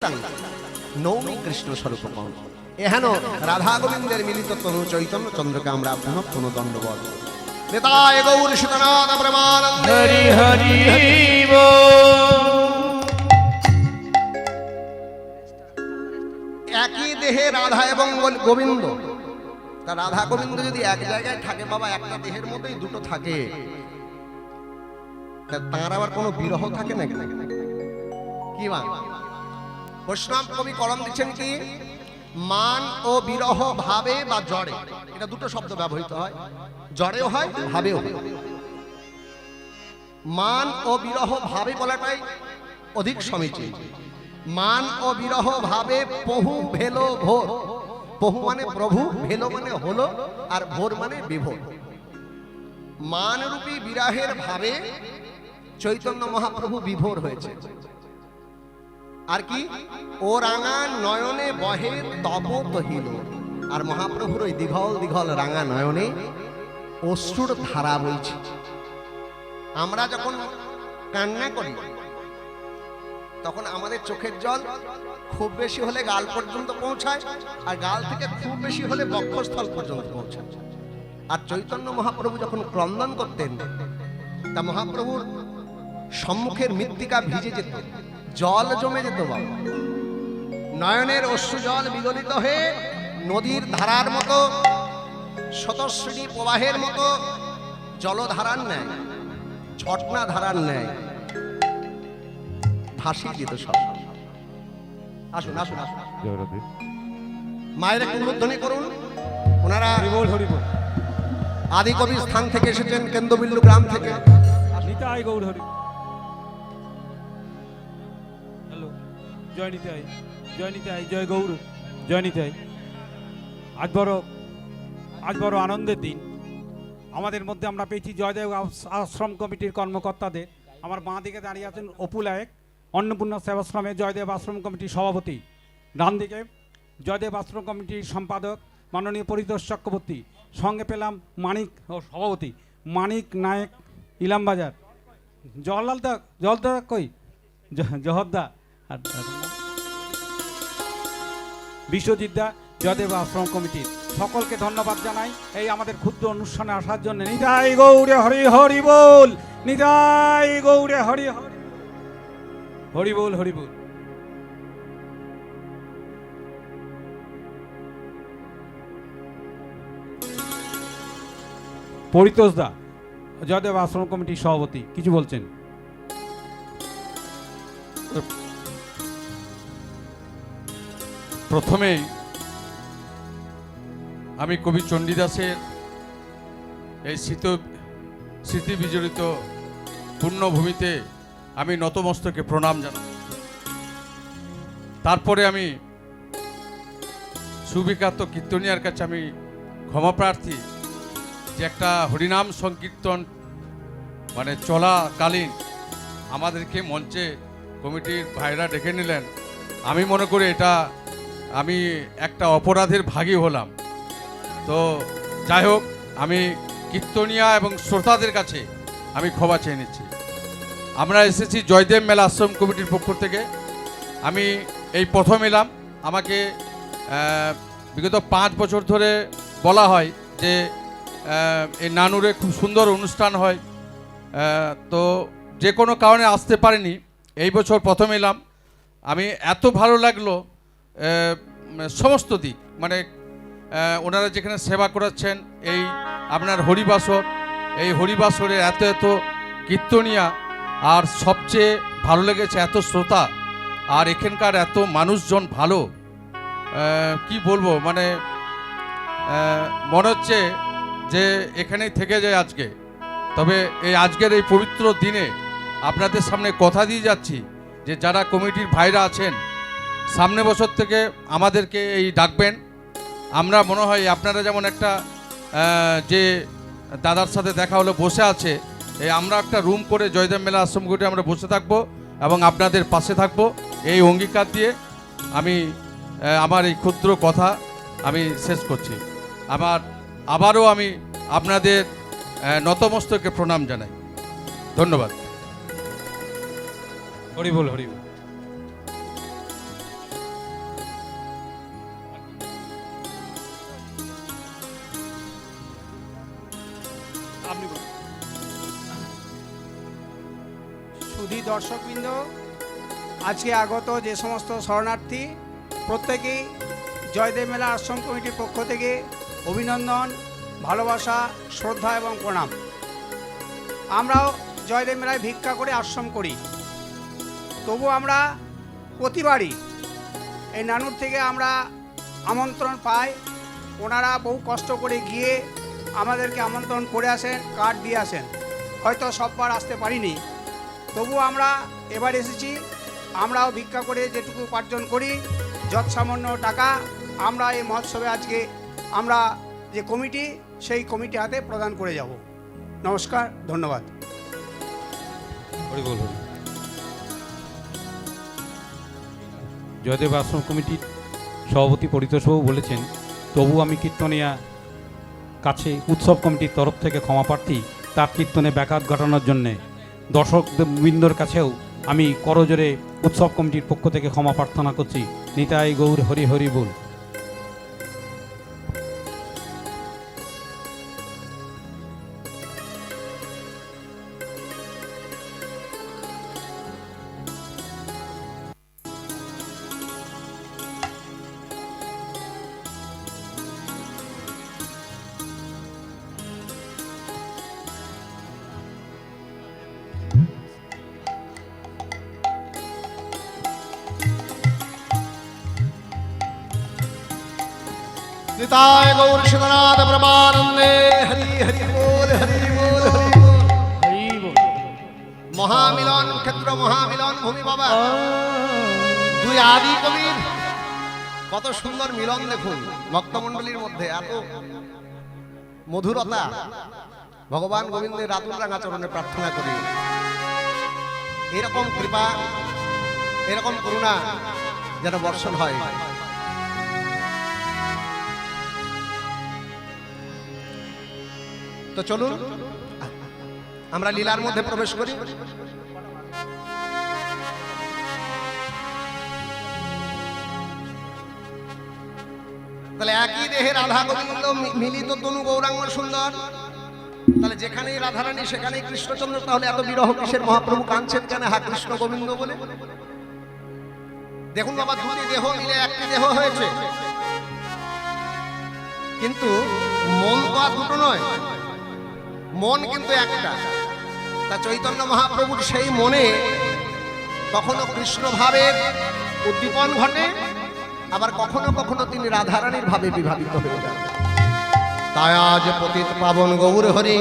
মিলিতং নৌমি কৃষ্ণ স্বরূপম। এহেন রাধা গোবিন্দের মিলিত তনু চৈতন্য চন্দ্রকে আমরা পুনঃ পুনঃ দণ্ডবত। নিতায় গৌর সুতনাথ প্রেমানন্দ। হরি হরি বল। একই দেহে রাধা এবং গোবিন্দ, তা রাধা গোবিন্দ যদি এক জায়গায় থাকে বাবা, একটা দেহের মধ্যেই দুটো থাকে, তার আবার কোনো বিরহ থাকে নাকি? কি মা বৈষ্ণব কবি কলম দিচ্ছেন কি, মান ও বিরহ ভাবে বা জড়ে, এটা দুটো শব্দ ব্যবহৃত হয়, জড়েও হয় ভাবেও হয়। মান ও বিরহ ভাবে বলাটাই অধিক সমীচীন। মান ও বিরহ ভাবে পহু ভেলো ভোর, পহু মানে প্রভু, ভেলো মানে হলো, আর ভোর মানে বিভোর। মানরূপী বিরাহের ভাবে চৈতন্য মহাপ্রভু বিভোর হয়েছে। আর কি, ও রাঙা নয়নে বহে তব তহিল, আর মহাপ্রভুর ওই দিঘল দিঘল রাঙা নয়নে অশ্রুর ধারা বইছে। আমরা যখন কান্না করি তখন আমাদের চোখের জল খুব বেশি হলে গাল পর্যন্ত পৌঁছায়, আর গাল থেকে খুব বেশি হলে বক্ষস্থল পর্যন্ত পৌঁছায়। আর চৈতন্য মহাপ্রভু যখন ক্রন্দন করতেন, তা মহাপ্রভুর সম্মুখের মৃত্তিকা ভিজে যেত, জল জমে যেত বাবা। নয়নের অশ্রু জল বিগলিত হয়ে নদীর ধারার মতো, শতশ্রেণী প্রবাহের মতো জলধারার ন্যায়, ঝর্ণা ধারার ন্যায় ভাসিয়ে যেত সব। আসুন আসুন আসুন, মায়ের একটু উল্লেখধ্বনি করুন। ওনারা আদি কবির স্থান থেকে এসেছেন, কেন্দ্রবিন্দু গ্রাম থেকে। নিতাই গৌর হরি। হ্যালো, জয় নিতাই, জয় নিতাই, জয় গৌর, জয় নিতাই। আজ বড় আনন্দের দিন। আমাদের মধ্যে আমরা পেয়েছি জয়দেব আশ্রম কমিটির কর্মকর্তাদের। আমার বাঁ দিকে দাঁড়িয়ে আছেন অপু লায়েক, অন্নপূর্ণা সেবাশ্রমে জয়দেব আশ্রম কমিটির সভাপতি। ডান দিকে জয়দেব আশ্রম কমিটির সম্পাদক মাননীয় পরিতোষ চক্রবর্তী। সঙ্গে পেলাম মানিক সভাপতি মানিক নায়ক ইলামবাজার। জলদা কই জহরদা আর বিশ্বজিৎ দা জয়দেব আশ্রম কমিটির। সকলকে ধন্যবাদ জানাই এই আমাদের ক্ষুদ্র অনুষ্ঠানে আসার জন্য। নিতাই গৌরে হরি হরি বল, নিতাই গৌরে হরি হরি হরি বল, হরি বল। পরিতোষ দা জয়দেব আশ্রম কমিটির সভাপতি কিছু বলছেন। প্রথমেই আমি কবি চণ্ডীদাসের এই স্মৃতি বিজড়িত পূর্ণভূমিতে আমি নতমস্তকে প্রণাম জানাই। তারপরে আমি সুবিখ্যাত কীর্তনিয়ার কাছে আমি ক্ষমা প্রার্থী যে একটা হরিনাম সংকীর্তন মানে চলাকালীন আমাদেরকে মঞ্চে কমিটির ভাইরা ডেকে নিলেন। আমি মনে করি এটা আমি একটা অপরাধের ভাগী হলাম। তো যাই হোক, আমি কীর্তনিয়া এবং শ্রোতাদের কাছে আমি ক্ষমা চেয়ে নিচ্ছি। আমরা এসেছি জয়দেব মেলা আশ্রম কমিটির পক্ষ থেকে। আমি এই প্রথম এলাম। আমাকে বিগত 5 বছর ধরে বলা হয় যে এই নানুরে খুব সুন্দর অনুষ্ঠান হয়, তো যে কোনো কারণে আসতে পারিনি। এই বছর প্রথম এলাম। আমি এত ভালো লাগলো সমস্ত দিক, মানে ওনারা যেখানে সেবা করাচ্ছেন, এই আপনার হরিবাসর, এই হরিবাসরে এত এত কীর্তনিয়া, আর সবচেয়ে ভালো লেগেছে এত শ্রোতা, আর এখানকার এত মানুষজন ভালো। কি বলবো, মানে মনে হচ্ছে যে এখানেই থেকে যায় আজকে। তবে এই আজকের এই পবিত্র দিনে আপনাদের সামনে কথা দিয়ে যাচ্ছি যে যারা কমিটির ভাইরা আছেন, সামনে বছর থেকে আমাদেরকে এই ডাকবেন। আমরা মনে হয় আপনারা যেমন একটা যে দাদার সাথে দেখা হলো বসে আছে, এই আমরা একটা রুম করে জয়দেব মেলা আশ্রম কমিটি আমরা বসে থাকবো এবং আপনাদের পাশে থাকবো, এই অঙ্গীকার দিয়ে আমি আমার এই ক্ষুদ্র কথা আমি শেষ করছি। আবারও আমি আপনাদের নতমস্তকে প্রণাম জানাই। ধন্যবাদ। হরি বল, হরি বল। দর্শকবৃন্দ, আজকে আগত যে সমস্ত শরণার্থী, প্রত্যেকেই জয়দেব মেলা আশ্রম কমিটির পক্ষ থেকে অভিনন্দন, ভালোবাসা, শ্রদ্ধা এবং প্রণাম। আমরাও জয়দেব মেলায় ভিক্ষা করে আশ্রম করি, তবু আমরা প্রতিবারই এই নানুর থেকে আমরা আমন্ত্রণ পাই। ওনারা বহু কষ্ট করে গিয়ে আমাদেরকে আমন্ত্রণ করে আসেন, কার্ড দিয়ে আসেন। হয়তো সববার আসতে পারিনি, তবু আমরা এবার এসেছি। আমরাও ভিক্ষা করে যেটুকু উপার্জন করি, যৎসামান্য টাকা আমরা এই মহোৎসবে আজকে আমরা যে কমিটি, সেই কমিটি হাতে প্রদান করে যাব। নমস্কার, ধন্যবাদ। হরি বল হরি। জয়দেব আশ্রম কমিটির সভাপতি পরিতোষবাবু বলেছেন, তবু আমি কীর্তনিয়া কাছে উৎসব কমিটির তরফ থেকে ক্ষমা প্রার্থী, তার কীর্তনে ব্যাঘাত ঘটানোর জন্যে। দর্শকবৃন্দর কাছেও আমি করজোরে উৎসব কমিটির পক্ষ থেকে ক্ষমা প্রার্থনা করছি। নিতাই গৌর হরি হরি বল। निताय गौर शिवनाथ परमानंदे हरि हरि बोल हरि बोल हरि बोल। মহামিলন ক্ষেত্র, মহামিলন ভূমি বাবা, দুই আদি কবির কত সুন্দর মিলন দেখুন। ভক্তমণ্ডলীর মধ্যে এত মধুরতা, ভগবান গোবিন্দের রাতুল রাঙা চরণে প্রার্থনা করি এরকম কৃপা, এরকম করুণা যেন বর্ষণ হয়। তো চলুন আমরা লীলার মধ্যে প্রবেশ করি। তাহলে একই দেহে রাধা গোবিন্দ মিলিত তনু গৌরাঙ্গ সুন্দর, তাহলে যেখানেই রাধারানী সেখানেই কৃষ্ণচন্দ্র। তাহলে এত বিরহ কিসের? মহাপ্রভু কাঁদছেন কেন হা কৃষ্ণ গোবিন্দ বলে? দেখুন বাবা, দুটি দেহ মিলে একটি দেহ হয়েছে, কিন্তু মন তো আর দুটো নয়, মন কিন্তু একটা। তা চৈতন্য মহাপ্রভুর সেই মনে কখনো কৃষ্ণ ভাবের উদ্দীপন ঘটে, আবার কখনো কখনো তিনি রাধারানীর ভাবে বিভাবিত হয়ে যান। তাই আজ পতিত পাবন গৌর হরি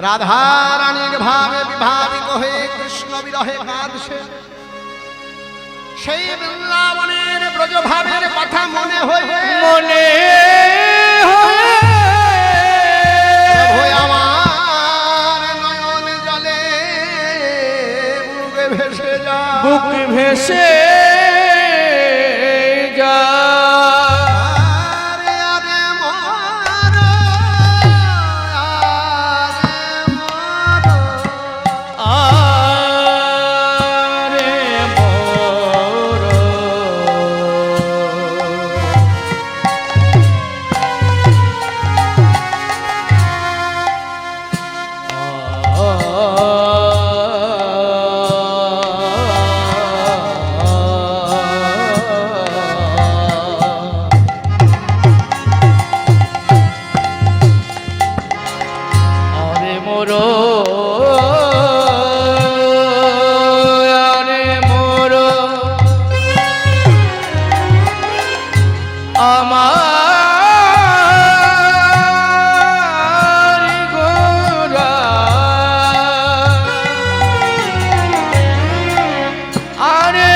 রাধারানীর ভাবে বিভাবিত হয়ে কৃষ্ণ বিরহে কাঁদছে। সেই বৃন্দাবনের ব্রজভাবের কথা মনে হয়ে আমার নয়ন জলে বুকে ভেসে যা, বুক ভেসে যা। আরে আরে মর, আরে মোর আরে মোর আরে মোর আমার গোরা আরে